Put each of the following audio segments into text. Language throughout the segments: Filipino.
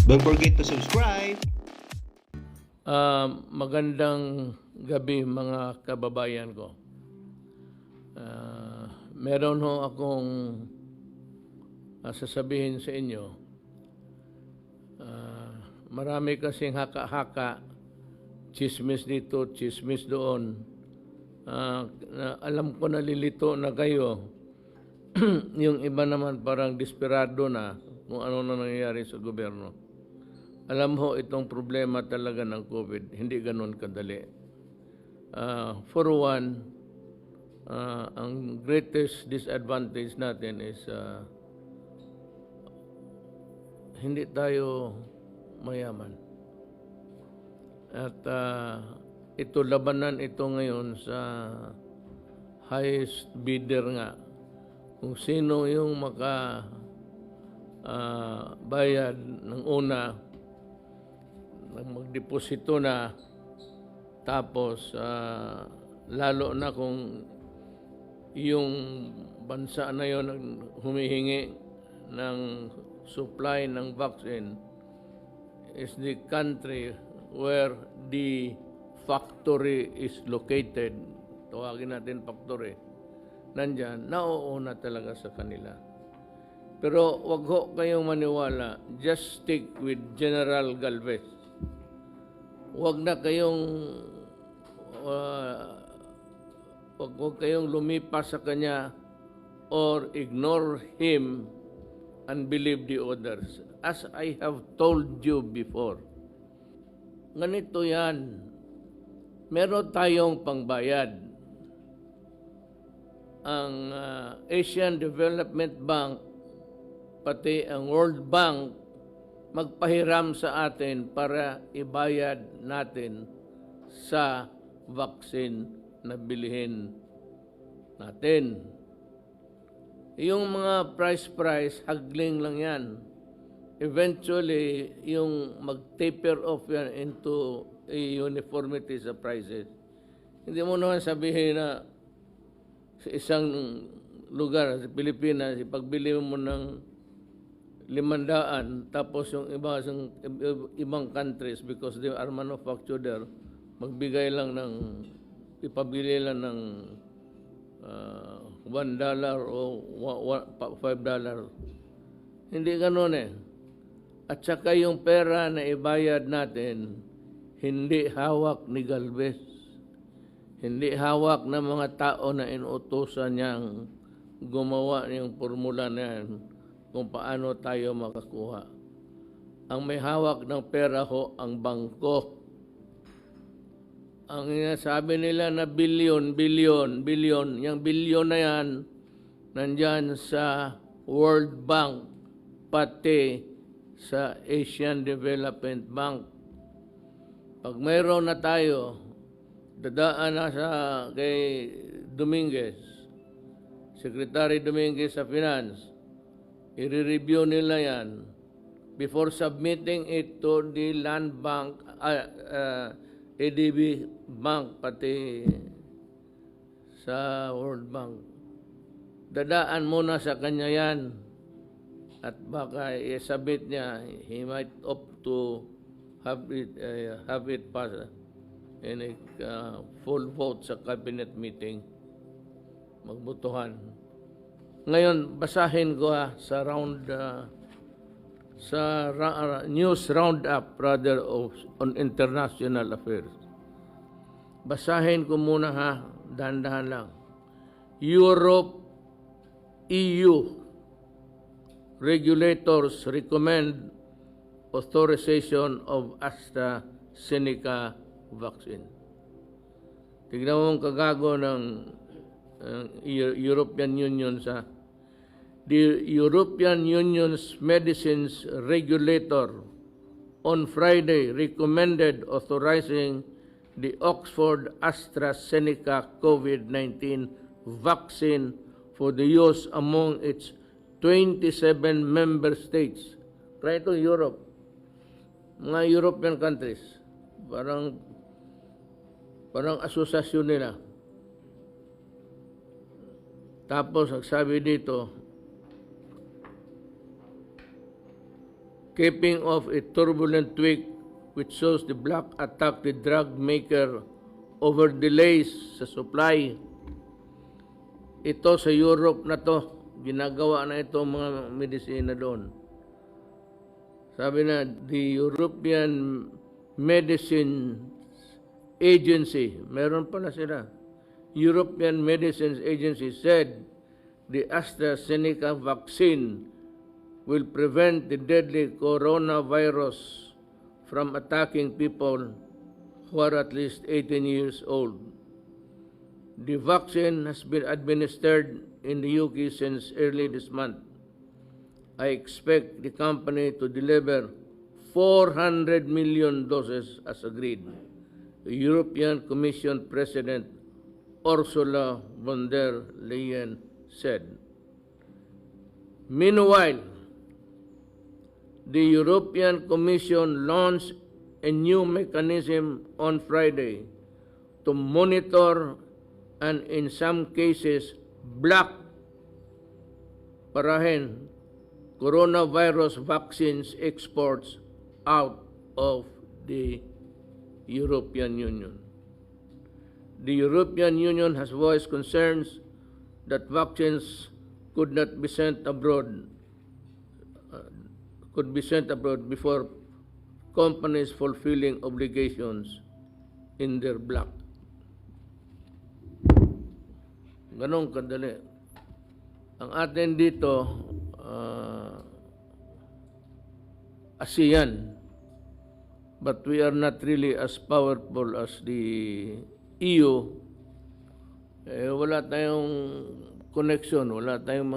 Don't forget to subscribe. Magandang gabi mga kababayan ko. Meron ho akong sasabihin sa inyo. Marami kasing haka-haka, chismis dito, chismis doon. Alam ko nalilito na kayo. Yung iba naman parang desperado na kung ano na nangyayari sa gobyerno. Alam ho, itong problema talaga ng COVID, hindi ganun kadali. For one, ang greatest disadvantage natin is hindi tayo mayaman. At ito, labanan ito ngayon sa highest bidder nga. Kung sino yung bayad ng una, magdeposito na, tapos lalo na kung yung bansa na yon humihingi ng supply ng vaccine is the country where the factory is located. Tawagin natin factory. Nandyan, nauuna talaga sa kanila. Pero wag ho kayong maniwala, just stick with General Galvez. Wag na kayong wag kayong lumipas sa kanya or ignore him and believe the others. As I have told you before, ganito yan. Meron tayong pangbayad. Ang Asian Development Bank, pati ang World Bank, magpahiram sa atin para ibayad natin sa vaccine na bilihin natin. Yung mga price, hagling lang yan. Eventually, yung mag-taper off yan into a uniformity sa prices. Hindi mo naman sabihin na sa isang lugar, sa Pilipinas, ipagbili mo ng 500, tapos yung ibang countries, because they are manufactured there, magbigay lang ng, ipabili lang ng $1 o $5. Hindi ganun eh. At saka yung pera na ibayad natin, hindi hawak ni Galvez. Hindi hawak ng mga tao na inuutosan niyang gumawa ng formula na yan kung paano tayo makakuha. Ang may hawak ng pera ho, ang bangko. Ang sabi nila na bilyon, yung bilyon na yan, nandyan sa World Bank, pati sa Asian Development Bank. Pag mayroon na tayo, dadaan na kay Dominguez, Secretary Dominguez sa Finance, i-review nila yan before submitting it to the Land Bank, ADB Bank, pati sa World Bank. Dadaan muna sa kanya yan at baka i-submit niya, he might opt to have it pass in a full vote sa cabinet meeting, magbutuhan. Ngayon, basahin ko sa news roundup rather on international affairs. Basahin ko muna dahan-dahan lang. Europe, EU regulators recommend authorization of AstraZeneca vaccine. Tignan mo ang kagago ng European Union sa the European Union's medicines regulator on Friday recommended authorizing the Oxford AstraZeneca COVID-19 vaccine for the use among its 27 member states. Kaya ito Europe, mga European countries, parang asosasyon nila. Tapos, sabi dito, capping off a turbulent tweak which shows the bloc attacked the drug maker over delays sa supply. Ito sa Europe na to, ginagawa na ito mga medisina doon. Sabi na, the European Medicines Agency, meron pala sila, European Medicines Agency said the AstraZeneca vaccine will prevent the deadly coronavirus from attacking people who are at least 18 years old. The vaccine has been administered in the UK since early this month. I expect the company to deliver 400 million doses as agreed, the European Commission President Ursula von der Leyen said. Meanwhile, the European Commission launched a new mechanism on Friday to monitor and in some cases block coronavirus vaccines exports out of the European Union. The European Union has voiced concerns that vaccines could not be sent abroad, before companies fulfilling obligations in their bloc. Ganong kadali. Ang atin dito, ASEAN, but we are not really as powerful as the EU. Wala tayong connection, wala tayong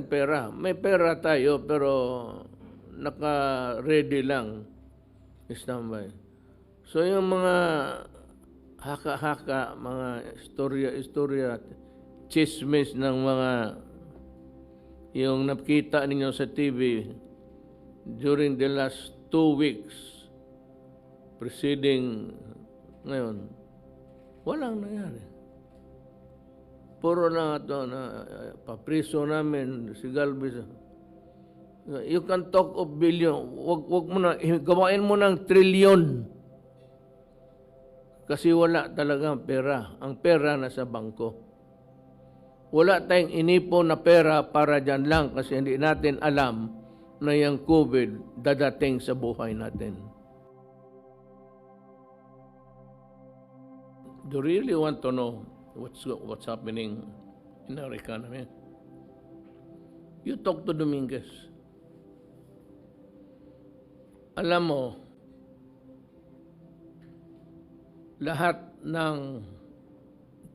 pera. May pera tayo pero naka-ready lang, standby. So yung mga haka-haka, mga istorya, chismis ng mga yung nakita ninyo sa TV during the last 2 weeks preceding ngayon, walang nangyari. Puro lang ito na papriso namin, si Galvez. You can talk of billion. Wag mo na, gawain mo ng trilyon. Kasi wala talagang pera. Ang pera nasa bangko. Wala tayong inipon na pera para dyan lang kasi hindi natin alam na yung COVID dadating sa buhay natin. Do you really want to know what's happening in our economy? You talk to Dominguez. Alam mo, lahat ng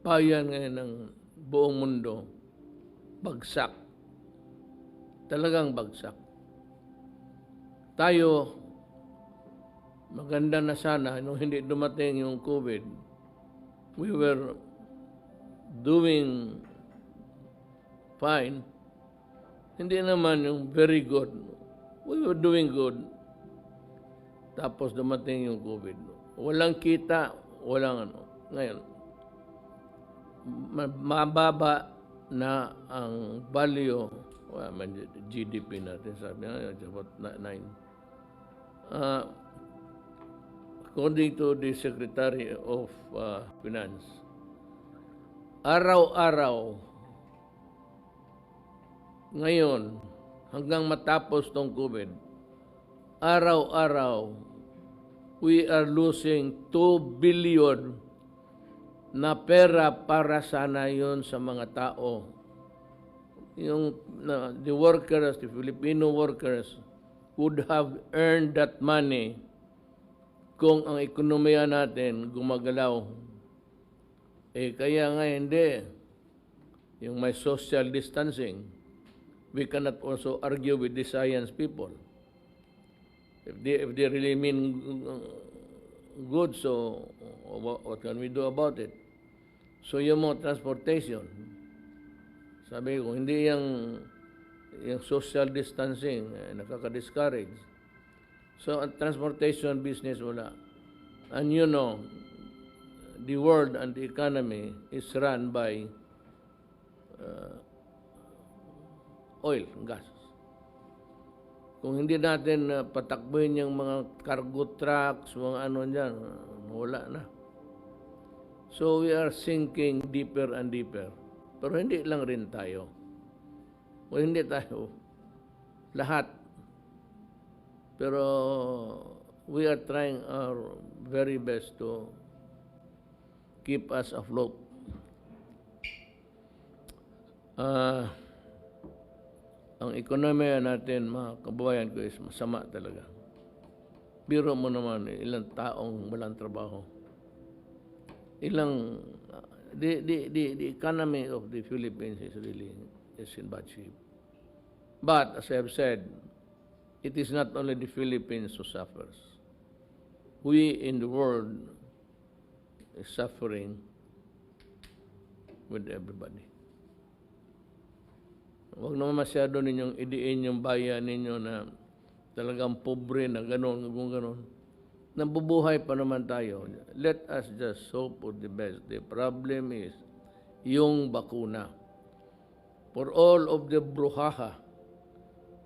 bayan ngayon ng buong mundo, bagsak. Talagang bagsak. Tayo, maganda na sana, nung hindi dumating yung COVID, we were doing fine. Hindi naman yung very good. We were doing good. Tapos dumating yung COVID. Walang kita, walang ano. Ngayon, mababa na ang value, GDP natin, sabi nga, about 9. According to the Secretary of Finance, araw-araw, ngayon, hanggang matapos tong COVID, araw-araw, we are losing 2 billion na pera para sana yun sa mga tao. The workers, the Filipino workers, would have earned that money kung ang ekonomiya natin gumagalaw. Kaya nga hindi. Yung may social distancing, we cannot also argue with the science people. If they really mean good, so what can we do about it? So yung mga transportation, sabi ko, hindi yung social distancing, nakaka-discourage. So ang transportation business wala. And you know, the world and the economy is run by oil, gas. Kung hindi natin patakbuhin yung mga cargo trucks, mga ano dyan, wala na. So we are sinking deeper and deeper. Pero hindi lang rin tayo. O hindi tayo. Lahat. Pero we are trying our very best to keep us afloat. Ang ekonomiya natin, mga kababayan ko, is masama talaga. Biro mo naman, ilang taong walang trabaho. The economy of the Philippines is really in bad shape. But, as I have said, it is not only the Philippines who suffers. We in the world is suffering with everybody. Huwag naman masyado ninyong idiin yung bayan ninyo na talagang pobre na gano'n, gano'n. Nabubuhay pa naman tayo. Let us just hope for the best. The problem is yung bakuna. For all of the bruhaha.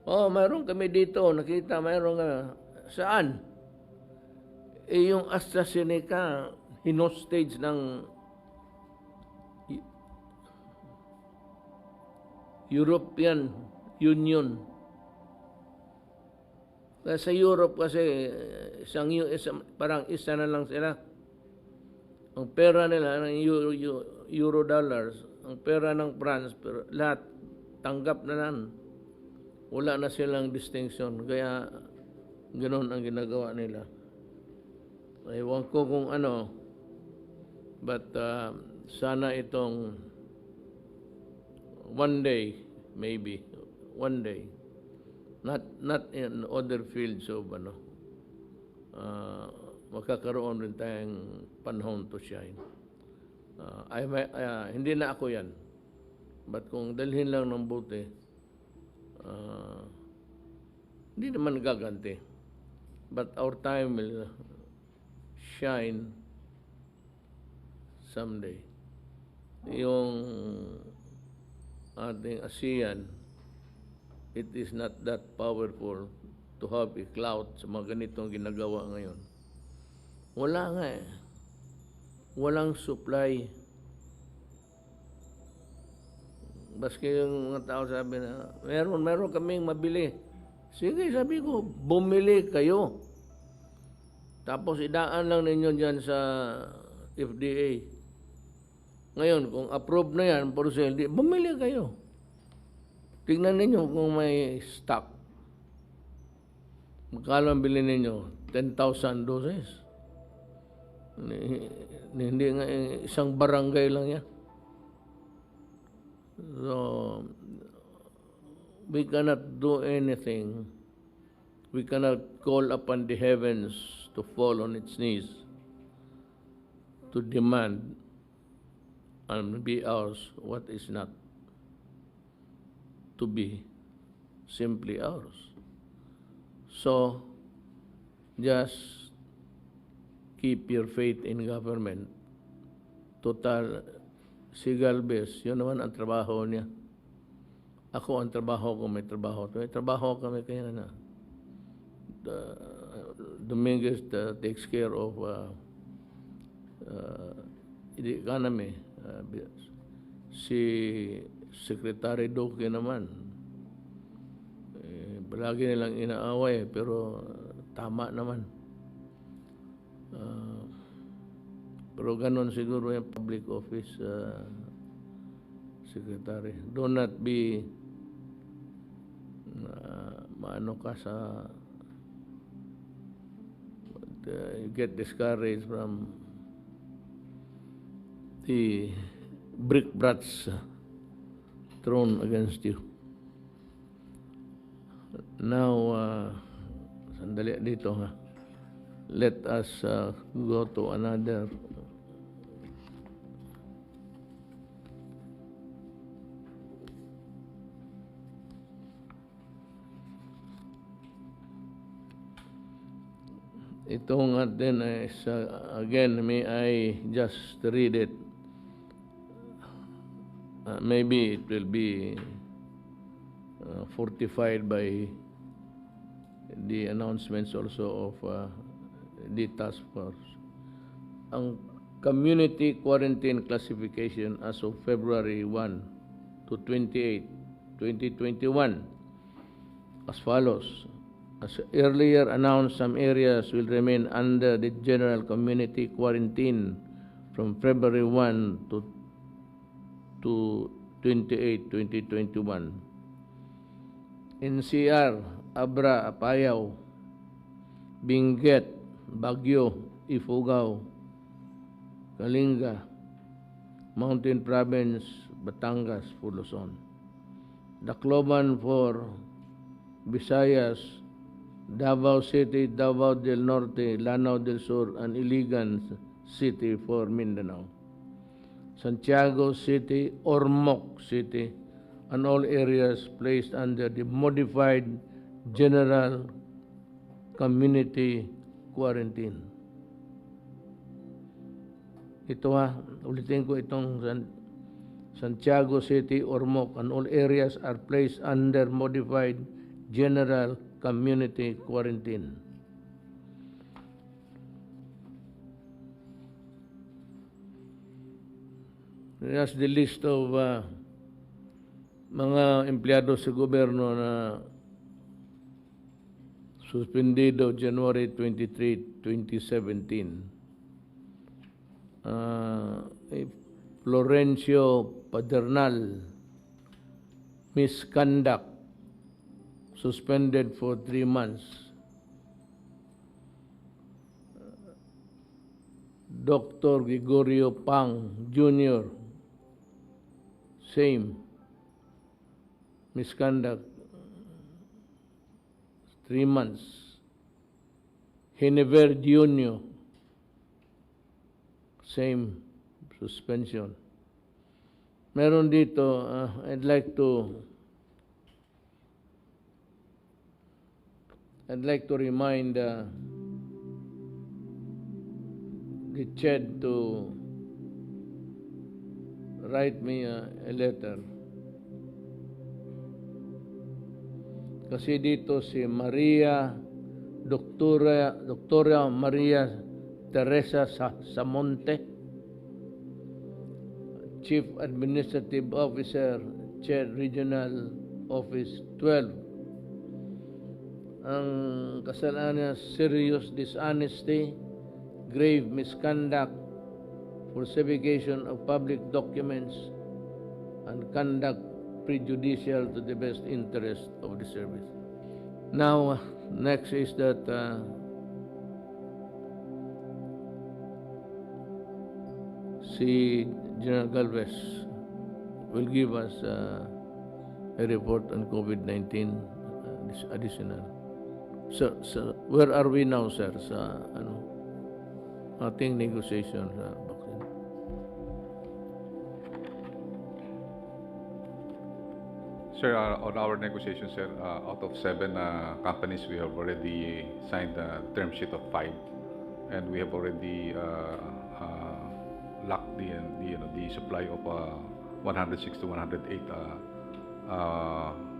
Oh, mayroon kami dito. Nakita, mayroon nga. Saan? Yung AstraZeneca, hinostage ng European Union. Sa Europe kasi, parang isa na lang sila. Ang pera nila, ng euro dollars, ang pera ng France, pero lahat tanggap na lang. Wala na silang distinction. Kaya, ganoon ang ginagawa nila. Ewan ko kung ano, but sana itong one day, maybe, one day, not in other fields of magkakaroon rin tayong panahon to shine. Hindi na ako yan. But kung dalhin lang ng buti, hindi naman gaganti. But our time will shine someday. Yung ating ASEAN, it is not that powerful to have a clout sa mga ganitong ginagawa ngayon. Wala nga eh. Walang supply. Baski yung mga tao sabi na, meron kaming mabili. Sige, sabi ko, bumili kayo. Tapos idaan lang ninyo dyan sa FDA. Ngayon, kung approve na yan, for sale, bumili kayo. Tignan ninyo kung may stock. Magkano ang bilhin ninyo? 10,000 doses. Hindi nga, isang barangay lang yan. So, we cannot do anything. We cannot call upon the heavens to fall on its knees to demand and be ours what is not to be simply ours. So, just keep your faith in government. Total, si Galvez, yun naman ang trabaho niya. Ako ang trabaho ko, may trabaho. May trabaho kami kaya na. Dominguez takes care of the economy. Si Secretary Duque naman, palagi nilang inaaway, pero tama naman. Pero ganon siguro yung public office secretary. Do not be maano ka sa you get discouraged from the brickbats thrown against you. Now, sandali dito ha. Let us go to another. Itong atin is, again, may I just read it? Maybe it will be fortified by the announcements also of the task force. Ang community quarantine classification as of February 1 to 28, 2021 as follows. As earlier announced, some areas will remain under the general community quarantine from February 1 to 28, 2021. NCR, Abra, Apayao, Benguet, Baguio, Ifugao, Kalinga, Mountain Province, Batangas, Luzon. Tacloban for Visayas, Davao City, Davao del Norte, Lanao del Sur, and Iligan City for Mindanao. Santiago City, Ormoc City, and all areas placed under the modified general community quarantine. Ito ulitin ko itong Santiago City, Ormoc, and all areas are placed under modified general community quarantine. Here's the list of mga empleyado sa gobyerno na suspendido January 23, 2017. Florencio Padernal, misconduct, suspended for 3 months. Dr. Gregorio Pang Jr., same, misconduct, 3 months. Heniver Jr., same, suspension. Meron dito, I'd like to remind the CHED to write me a letter. Kasi dito si Doktora Maria Teresa Samonte, Chief Administrative Officer, CHED Regional Office 12. Ang kasalanan niya, serious dishonesty, grave misconduct, falsification of public documents, and conduct prejudicial to the best interest of the service. Now, next is that si General Galvez will give us a report on COVID-19 additional. So, where are we now, sir, sa ating negotiation sa vaccine? Sir, on our negotiations, sir, out of 7 companies, we have already signed a term sheet of 5, and we have already locked the supply of 106 to 108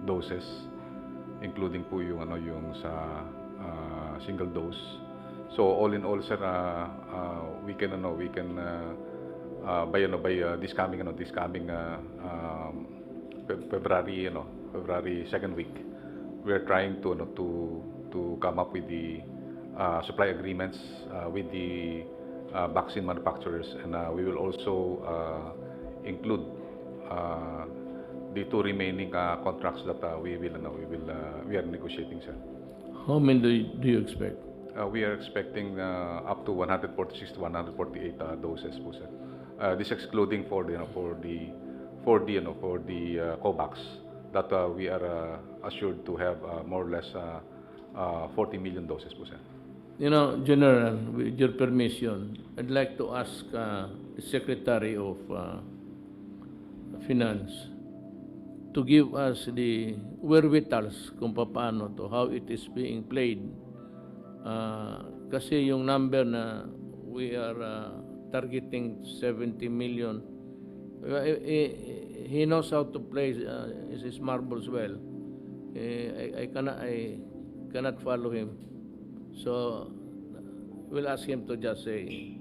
doses, including po yung sa single dose. So all in all, sir, we can by this coming February 2nd week, we are trying to come up with the supply agreements with the vaccine manufacturers, and we will also include the 2 remaining contracts that we are negotiating, sir. How many do you expect? We are expecting up to 146 to 148 doses, po, sir. This excluding for the COVAX that we are assured to have more or less 40 million doses, po, sir. General, with your permission, I'd like to ask the Secretary of Finance to give us the wherewithals kung paano to, how it is being played. Kasi yung number na we are targeting 70 million, he knows how to play his marbles well. I cannot follow him. So we'll ask him to just say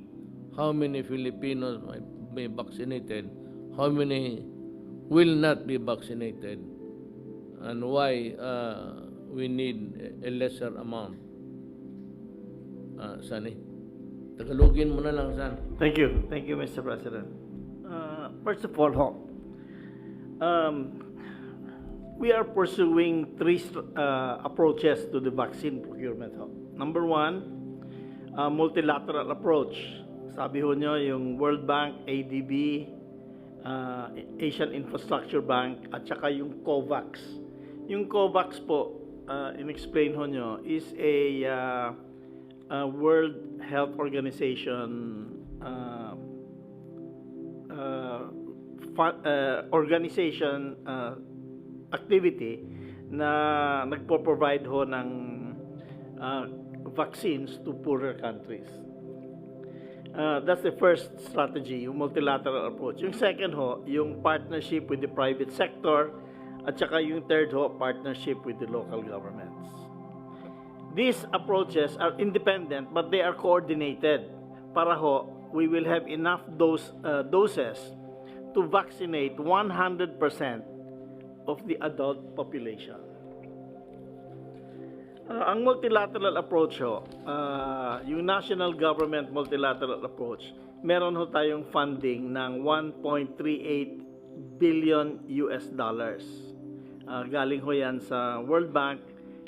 how many Filipinos might be vaccinated, how many will not be vaccinated, and why we need a lesser amount. Sani, Tagalogin mo na lang, San. Thank you, Mr. President. First of all, we are pursuing three approaches to the vaccine procurement. Number one, multilateral approach. Sabi ho nyo, yung World Bank, ADB, Asian Infrastructure Bank, at saka yung COVAX. Yung COVAX po, in-explain ho nyo, is a World Health Organization activity na nagpo-provide ho ng vaccines to poorer countries. That's the first strategy, yung multilateral approach. Yung second ho, yung partnership with the private sector, at saka yung third ho, partnership with the local governments. These approaches are independent but they are coordinated para ho, we will have enough doses to vaccinate 100% of the adult population. Ang multilateral approach ho, yung national government multilateral approach, meron ho tayong funding ng 1.38 billion US dollars. Galing ho yan sa World Bank,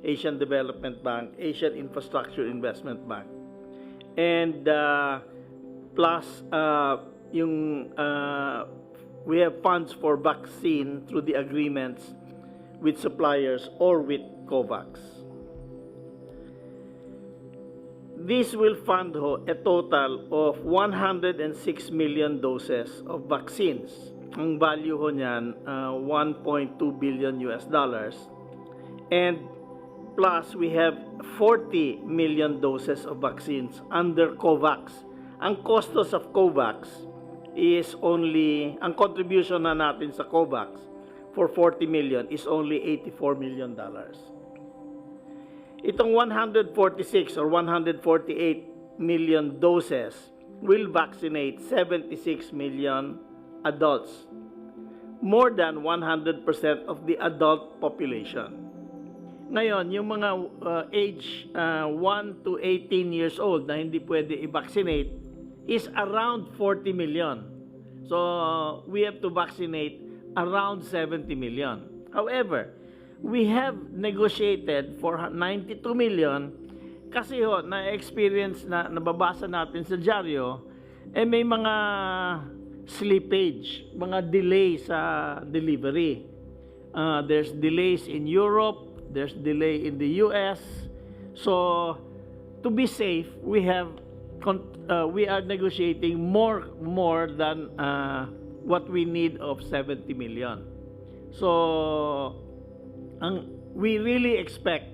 Asian Development Bank, Asian Infrastructure Investment Bank. And plus we have funds for vaccine through the agreements with suppliers or with COVAX. This will fund ho, a total of 106 million doses of vaccines. Ang value ho niyan, 1.2 billion US dollars. And plus, we have 40 million doses of vaccines under COVAX. Ang costos of COVAX is only, ang contribution na natin sa COVAX for 40 million is only $84 million. Itong 146 or 148 million doses will vaccinate 76 million adults, more than 100% of the adult population. Ngayon, yung mga age 1 to 18 years old na hindi pwede i-vaccinate is around 40 million. So, we have to vaccinate around 70 million. However, we have negotiated for 92 million kasi ho, na-experience na nababasa natin sa dyaryo, may mga slippage, mga delay sa delivery. There's delays in Europe, there's delay in the US. So, to be safe, we are negotiating more than what we need of 70 million. So, we really expect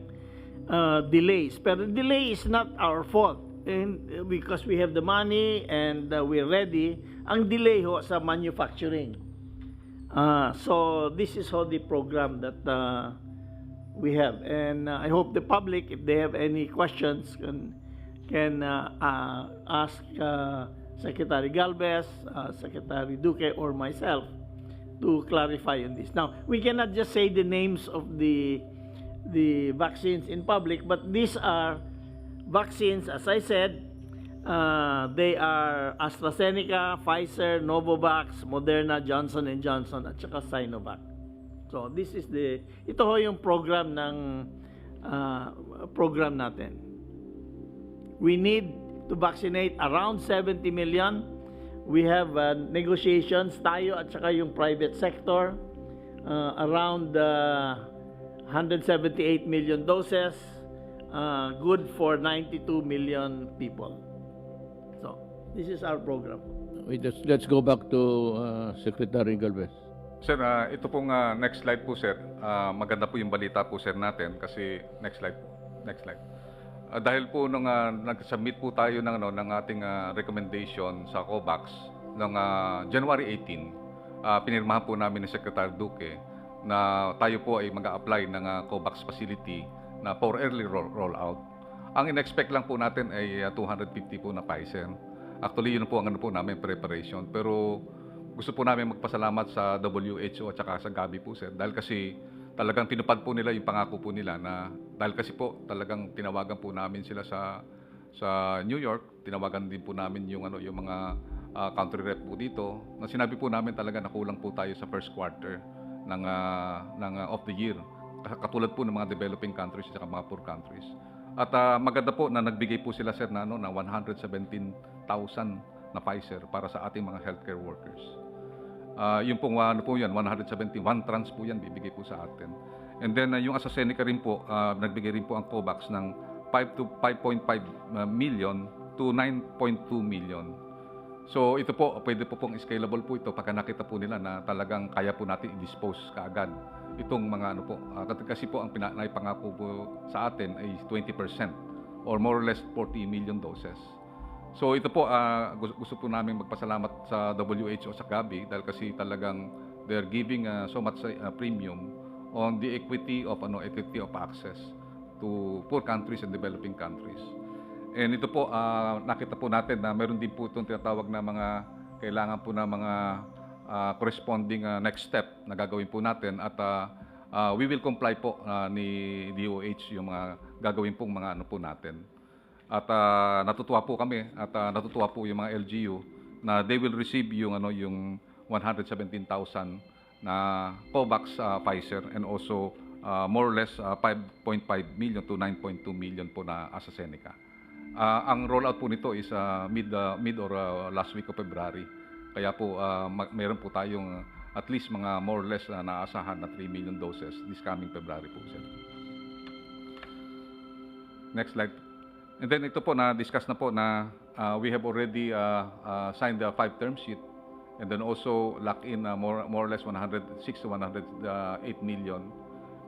delays, pero delay is not our fault, and because we have the money and we're ready. Ang delay ho sa manufacturing. So this is how the program that we have, and I hope the public, if they have any questions, can ask Secretary Galvez, Secretary Duque, or myself to clarify on this. Now, we cannot just say the names of the vaccines in public, but these are vaccines, as I said, they are AstraZeneca, Pfizer, Novavax, Moderna, Johnson & Johnson, at saka Sinovac. So, this is ito ho yung program natin. We need to vaccinate around 70 million. We have negotiations tayo at saka yung private sector, around 178 million doses, good for 92 million people. So, this is our program. Let's go back to Secretary Galvez. Sir, ito pong next slide po, sir. Maganda po yung balita po, sir, natin kasi next slide. Dahil po nung nag-submit po tayo ng ating recommendation sa COVAX noong January 18, pinirmahan po namin ni Secretary Duque na tayo po ay mag-a-apply ng COVAX facility na for early rollout. Ang in-expect lang po natin ay 250 po na Pfizer. Actually, yun po ang ano po namin preparation. Pero gusto po namin magpasalamat sa WHO at saka sa Gavi po, sir. Dahil kasi talagang tinupad po nila yung pangako po nila na dahil kasi po talagang tinawagan po namin sila sa New York, tinawagan din po namin yung mga country rep po dito. Na sinabi po namin talaga na kulang po tayo sa first quarter ng of the year. Katulad po ng mga developing countries at mga poor countries. At maganda po na nagbigay po sila, sir, na 117,000 na Pfizer para sa ating mga healthcare workers. Yung pong po yan, 171 trans po yan, bibigay po sa atin. And then yung AstraZeneca rin po, nagbigay rin po ang COVAX ng 5.5 million to 9.2 million. So ito po, pwede po pong scalable po ito pagka nakita po nila na talagang kaya po natin i-dispose kaagad itong mga kasi po ang naipangako po sa atin ay 20% or more or less 40 million doses. So ito po, gusto po namin magpasalamat sa WHO sa Gavi dahil kasi talagang they're giving so much premium on the equity of access to poor countries and developing countries. And ito po, nakita po natin na meron din po itong tinatawag na mga kailangan po na mga corresponding next step na gagawin po natin at we will comply po ni DOH yung mga gagawin pong mga po natin. At natutuwa po kami at natutuwa po yung mga LGU na they will receive yung yung 117,000 na COVAX Pfizer and also more or less 5.5 million to 9.2 million po na AstraZeneca. Ang rollout po nito is mid or last week of February. Kaya po mayroon po tayong at least mga more or less naasahan na 3 million doses this coming February po, sir. Next slide. And then ito po na-discuss na po na we have already signed the 5-term sheet and then also lock in more or less 106 to 108 million.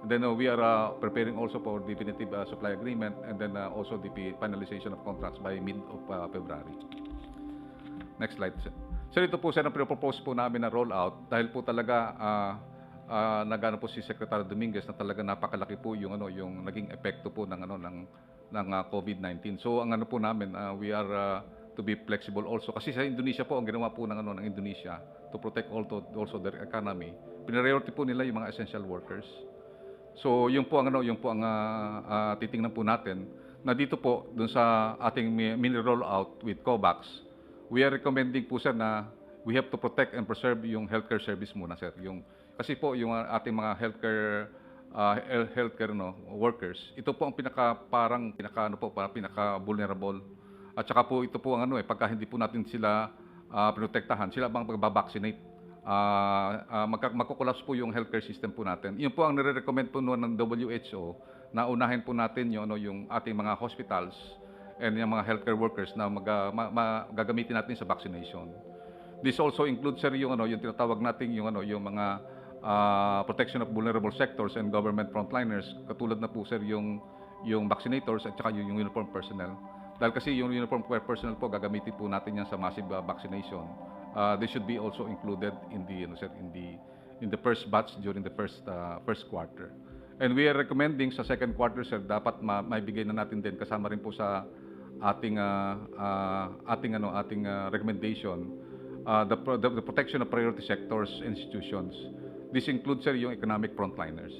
And then we are preparing also for definitive supply agreement and then also the finalization of contracts by mid of February. Next slide, sir. So ito po, sir, ang pinopropose po namin na rollout dahil po talaga nagano po si Secretary Dominguez na talaga napakalaki po yung yung naging epekto po ng COVID-19. So ang po namin, we are to be flexible also kasi sa Indonesia po ang ginawa po ng Indonesia to protect also their economy. Priority po nila yung mga essential workers. So yung po ang titingnan po natin na dito po dun sa ating mini rollout with COVAX. We are recommending po, sir, na we have to protect and preserve yung healthcare service muna, sir. Kasi po yung ating mga healthcare workers, ito po ang pinaka vulnerable. At saka po ito po ang pagka hindi po natin sila protektahan, sila bang magbabaccinate. Magkukulaps po yung healthcare system po natin. Yun po ang nire-recommend po ng WHO na unahin po natin yung ating mga hospitals and yung mga healthcare workers na gagamitin natin sa vaccination. This also includes, sir, yung tinatawag natin yung mga protection of vulnerable sectors and government frontliners, katulad na po, sir, yung vaccinators at saka yung uniform personnel. Dahil kasi yung uniform personnel po gagamitin po natin yan sa massive vaccination. They should be also included in the in the first batch during the first quarter. And we are recommending sa second quarter, sir, dapat maibigay na natin din kasama rin po sa ating recommendation the protection of priority sectors institutions. This includes, sir, yung economic frontliners.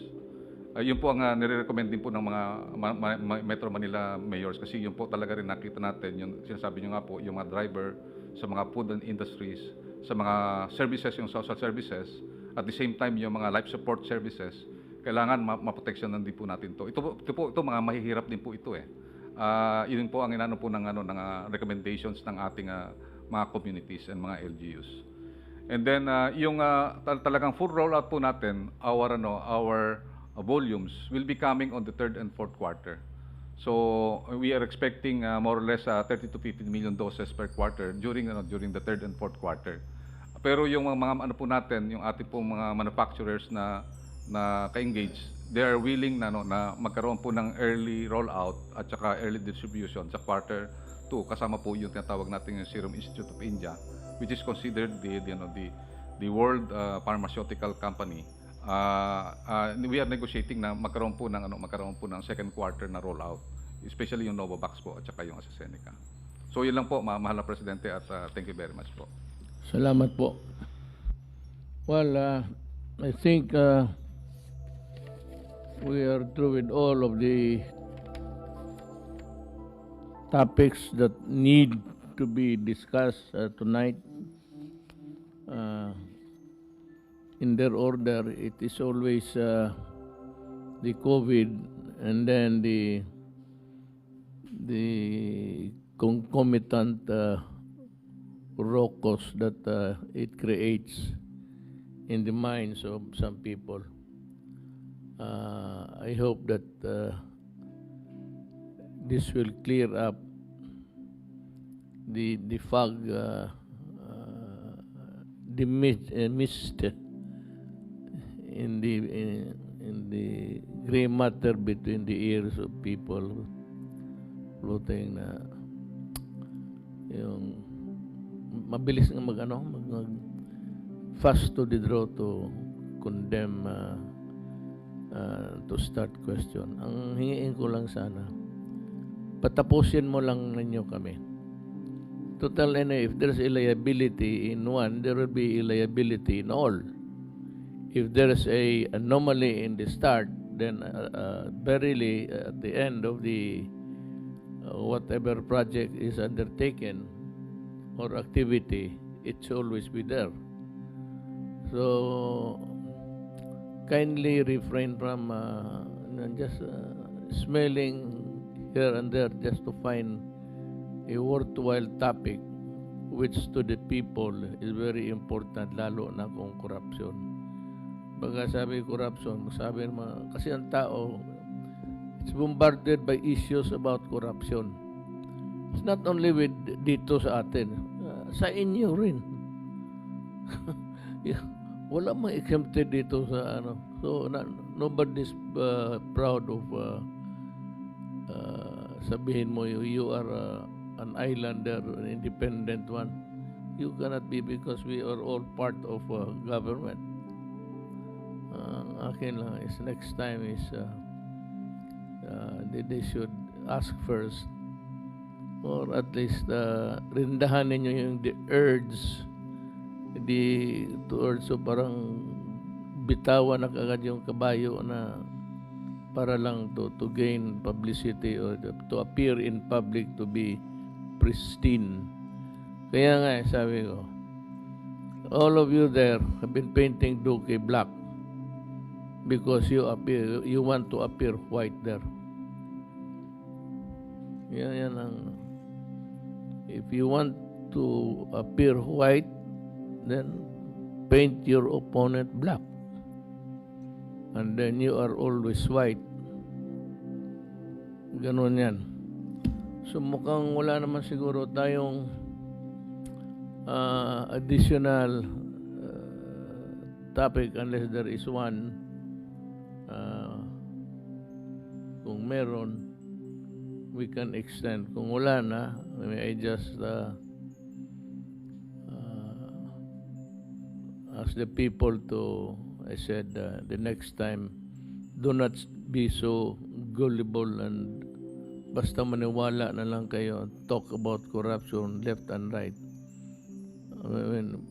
Yun po ang nire-recommend din po ng mga Metro Manila mayors kasi yun po talaga rin nakita natin yung sinasabi nyo nga po yung mga driver sa mga food and industries, sa mga services, yung social services, at the same time yung mga life support services, kailangan maproteksyonan din po natin to. Ito mga mahihirap din po ito eh. Yun po ang inano po ng recommendations ng ating mga communities and mga LGUs. And then yung talagang full rollout po natin, our volumes will be coming on the third and fourth quarter. So we are expecting more or less 30 to 50 million doses per quarter during the third and fourth quarter. Pero yung mga po natin, yung ating pong mga manufacturers na ka-engage, they are willing na magkaroon po ng early rollout at saka early distribution sa quarter 2, kasama po yung tinatawag natin yung Serum Institute of India, which is considered the world pharmaceutical company We are negotiating na magkaroon po ng second quarter na rollout, especially yung Novavax po at saka yung AstraZeneca. So yun lang po, mahal na Presidente, at thank you very much po. Salamat po. Well, I think we are through with all of the topics that need to be discussed tonight. In their order, it is always the COVID, and then the concomitant rocos that it creates in the minds of some people. I hope that this will clear up the fog, the mist in the gray matter between the ears of people, floating na yung mabilis nga mag fast to the draw to condemn, to start question. Ang hingiin ko lang sana, patapusin mo lang ninyo kami. Total, if there's a liability in one, there will be a liability in all. If there's a anomaly in the start, then verily at the end of the whatever project is undertaken or activity, it should always be there. So kindly refrain from just smelling here and there just to find a worthwhile topic which to the people is very important, lalo na kung corruption. Baga sabi corruption, sabi naman, kasi ang tao, it's bombarded by issues about corruption. It's not only with dito sa atin, sa inyo rin. Wala mang exempted dito sa ano. So nobody's proud of sabihin mo you are an islander, an independent one. You cannot be, because we are all part of government. Akin lang is next time is they should ask first, or at least rindahan ninyo yung the urge, so parang bitawan na kagad yung kabayo na para lang to gain publicity or to appear in public to be pristine. Kaya nga sabi ko, all of you there have been painting Duque black because you want to appear white there. Yan ang, if you want to appear white, then paint your opponent black, and then you are always white. Ganon yan. So mukhang wala naman siguro tayong additional topic unless there is one. Kung meron, we can extend. Kung wala na, may I just ask the people to, I said, the next time, do not be so gullible and basta maniwala na lang kayo, talk about corruption left and right. I mean,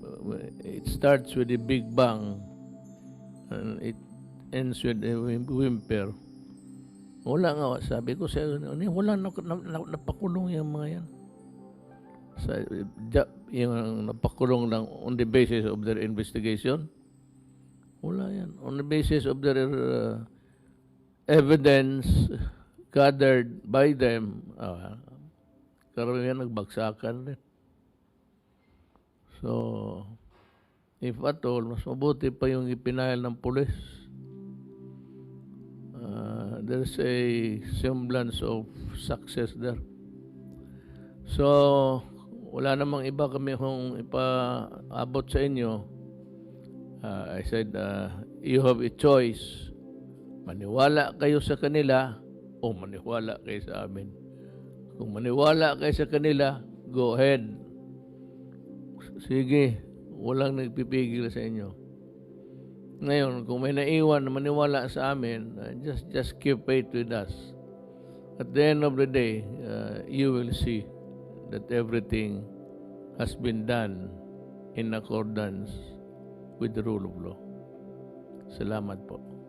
it starts with a big bang and it ends with a whimper. Wala nga, sabi ko sa wala napakulong yung mga yan. Yung napakulong lang on the basis of their investigation. Wala yan. On the basis of their evidence gathered by them, karamihan nagbagsakan rin. So, if at all, mas mabuti pa yung ipinahal ng pulis. There's a semblance of success there. So, wala namang iba kami kung ipaabot sa inyo. I said, you have a choice. Maniwala kayo sa kanila o maniwala kayo sa amin. Kung maniwala kayo sa kanila, go ahead. Sige, walang nagpipigil sa inyo. Ngayon, kung may naiwan na maniwala sa amin, just keep faith with us. At the end of the day, you will see that everything has been done in accordance with the rule of law. Salamat po.